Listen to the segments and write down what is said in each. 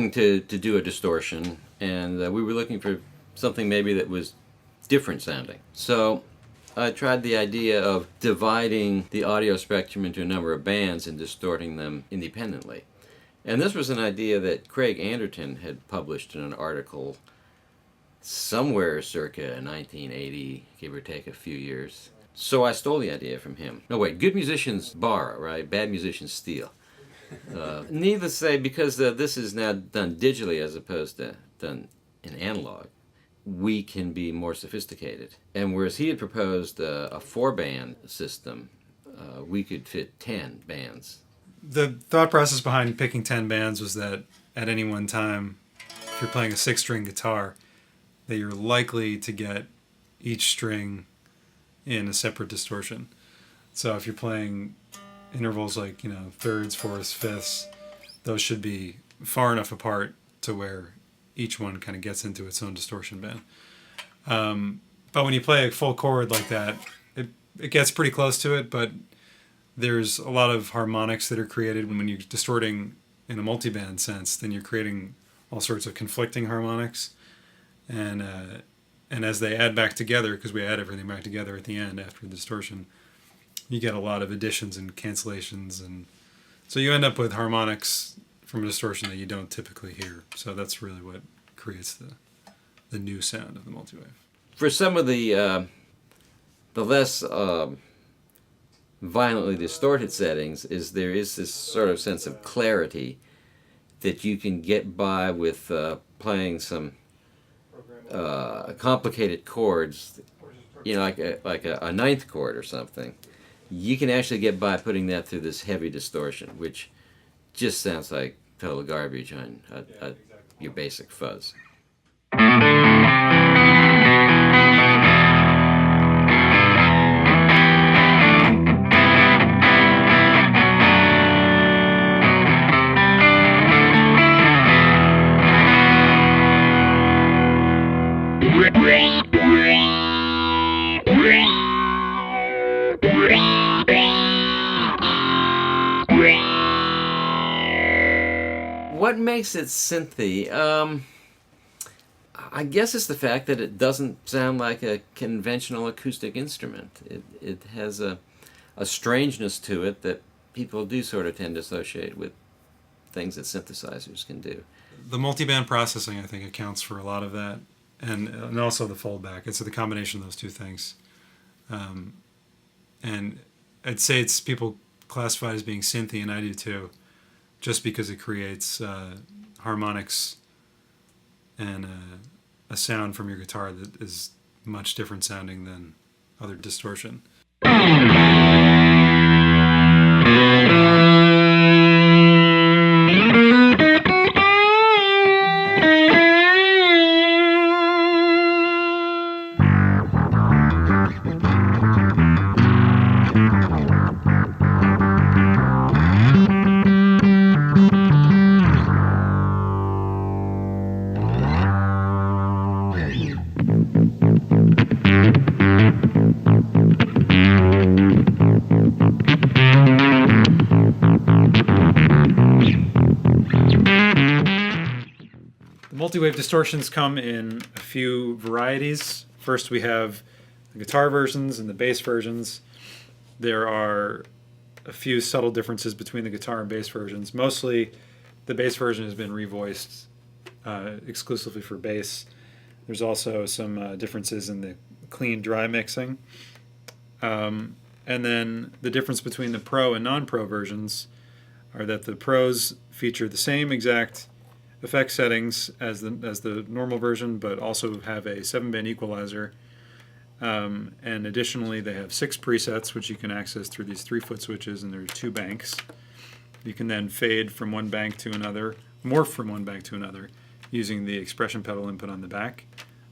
looking to do a distortion, and we were looking for something maybe that was different sounding. So I tried the idea of dividing the audio spectrum into a number of bands and distorting them independently. And this was an idea that Craig Anderton had published in an article somewhere circa 1980, give or take a few years. So I stole the idea from him. No, wait, good musicians borrow, right? Bad musicians steal. Needless to say, because this is now done digitally as opposed to done in analog, we can be more sophisticated. And whereas he had proposed a 4-band system, we could fit 10 bands. The thought process behind picking 10 bands was that at any one time, if you're playing a 6-string guitar, that you're likely to get each string in a separate distortion. So if you're playing intervals like, thirds, fourths, fifths, those should be far enough apart to where each one kind of gets into its own distortion band. But when you play a full chord like that, it gets pretty close to it, but there's a lot of harmonics that are created when you're distorting in a multi-band sense. Then you're creating all sorts of conflicting harmonics, and as they add back together, because we add everything back together at the end after the distortion, you get a lot of additions and cancellations, and so you end up with harmonics from a distortion that you don't typically hear. So that's really what creates the new sound of the multiwave. For some of the less violently distorted settings, there is this sort of sense of clarity that you can get by with playing some complicated chords, like a ninth chord or something. You can actually get by putting that through this heavy distortion, which just sounds like total garbage on your basic fuzz. What makes it synthy? I guess it's the fact that it doesn't sound like a conventional acoustic instrument. It has a strangeness to it that people do sort of tend to associate with things that synthesizers can do. The multiband processing, I think, accounts for a lot of that, and also the foldback. It's the combination of those two things. And I'd say it's people classify it as being synthy, and I do too, just because it creates harmonics and a sound from your guitar that is much different sounding than other distortion. Multiwave distortions come in a few varieties. First, we have the guitar versions and the bass versions. There are a few subtle differences between the guitar and bass versions. Mostly, the bass version has been revoiced exclusively for bass. There's also some differences in the clean, dry mixing. And then the difference between the Pro and non-Pro versions are that the Pros feature the same exact effect settings as the normal version, but also have a 7-band equalizer. And additionally, they have 6 presets, which you can access through these 3-foot switches, and there are 2 banks. You can then fade from one bank to another, morph from one bank to another, using the expression pedal input on the back.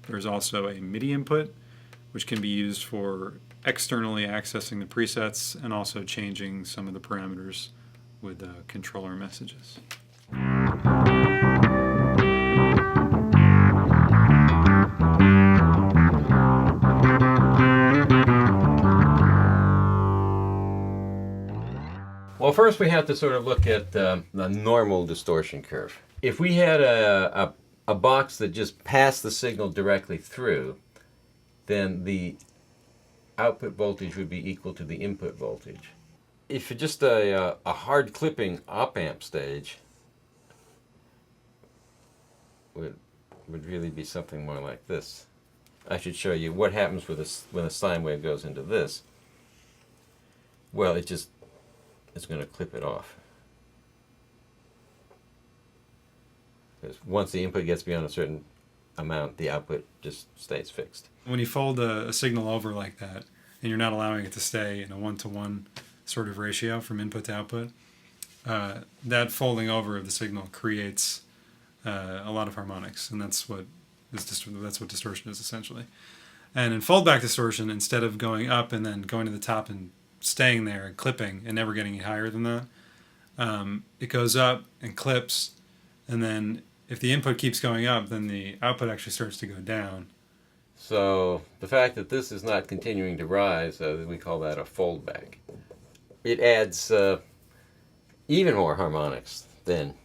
There's also a MIDI input, which can be used for externally accessing the presets and also changing some of the parameters with controller messages. Well, first we have to sort of look at the normal distortion curve. If we had a box that just passed the signal directly through, then the output voltage would be equal to the input voltage. If you're just a hard clipping op-amp stage, would really be something more like this. I should show you what happens with when a sine wave goes into this. Well, it's going to clip it off. Because once the input gets beyond a certain amount, the output just stays fixed. When you fold a signal over like that, and you're not allowing it to stay in a one-to-one sort of ratio from input to output, that folding over of the signal creates a lot of harmonics, and that's what distortion is essentially. And in foldback distortion, instead of going up and then going to the top and staying there and clipping and never getting any higher than that, it goes up and clips, and then if the input keeps going up, then the output actually starts to go down. So the fact that this is not continuing to rise, we call that a foldback. It adds even more harmonics than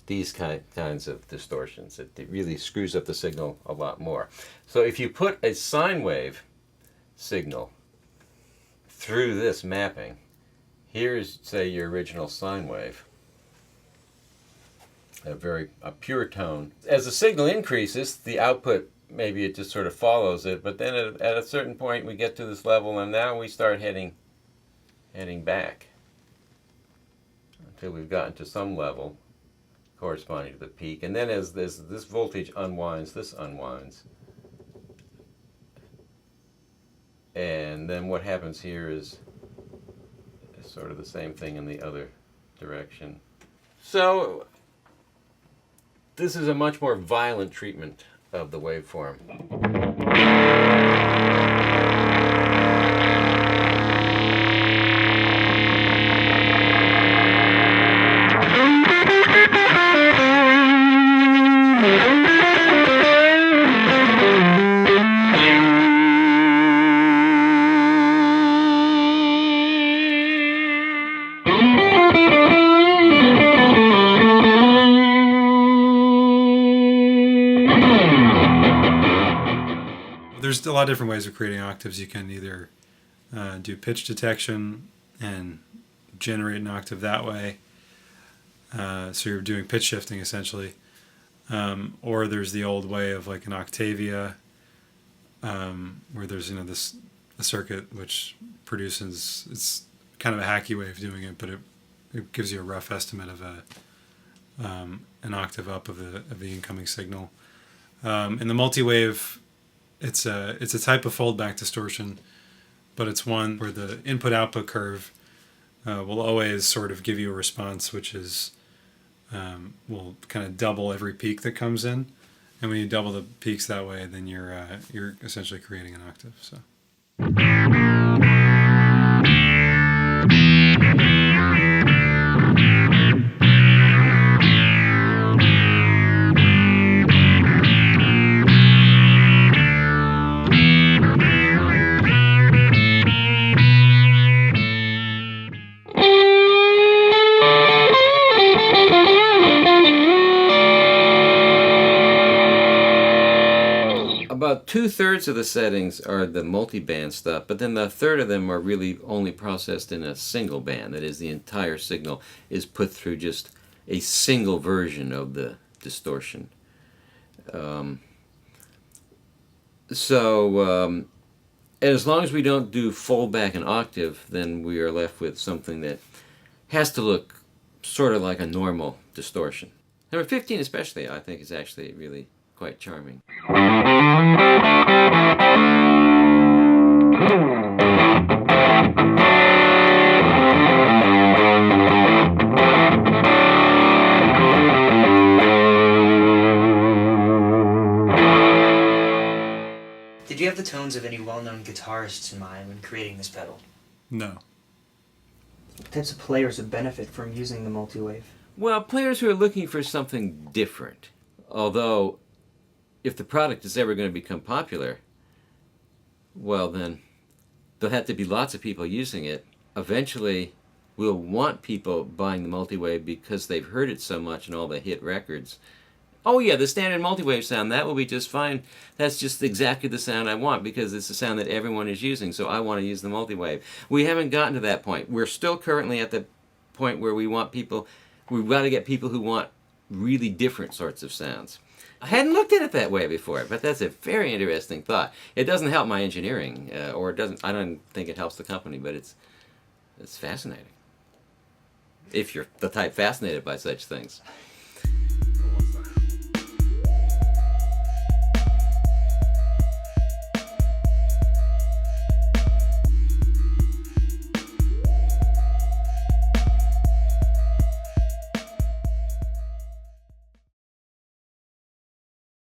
these kinds of distortions. It really screws up the signal a lot more. So if you put a sine wave signal through this mapping, here's, say, your original sine wave, a pure tone. As the signal increases, the output, maybe it just sort of follows it, but then at a certain point we get to this level, and now we start heading back until we've gotten to some level corresponding to the peak. And then as this voltage unwinds, this unwinds. And then what happens here is sort of the same thing in the other direction. So this is a much more violent treatment of the waveform. There's a lot of different ways of creating octaves. You can either do pitch detection and generate an octave that way. So you're doing pitch shifting essentially. Or there's the old way of like an Octavia, where there's a circuit which produces, it's kind of a hacky way of doing it, but it gives you a rough estimate of an octave up of the incoming signal. In the multiwave, it's a type of foldback distortion, but it's one where the input-output curve will always sort of give you a response which is will kind of double every peak that comes in, and when you double the peaks that way, then you're essentially creating an octave. So. About 2/3 of the settings are the multi-band stuff, but then the third of them are really only processed in a single band. That is, the entire signal is put through just a single version of the distortion. And as long as we don't do foldback and octave, then we are left with something that has to look sort of like a normal distortion. Number 15 especially, I think, is actually really quite charming. Did you have the tones of any well-known guitarists in mind when creating this pedal? No. What types of players would benefit from using the multiwave? Well, players who are looking for something different. Although, if the product is ever going to become popular, well then, there'll have to be lots of people using it. Eventually, will want people buying the multiwave because they've heard it so much in all the hit records. Oh yeah, the standard multiwave sound, that will be just fine. That's just exactly the sound I want because it's the sound that everyone is using, so I want to use the multiwave. We haven't gotten to that point. We're still currently at the point where we've got to get people who want really different sorts of sounds. I hadn't looked at it that way before, but that's a very interesting thought. It doesn't help my engineering, or it doesn't. I don't think it helps the company, but it's fascinating. If you're the type fascinated by such things.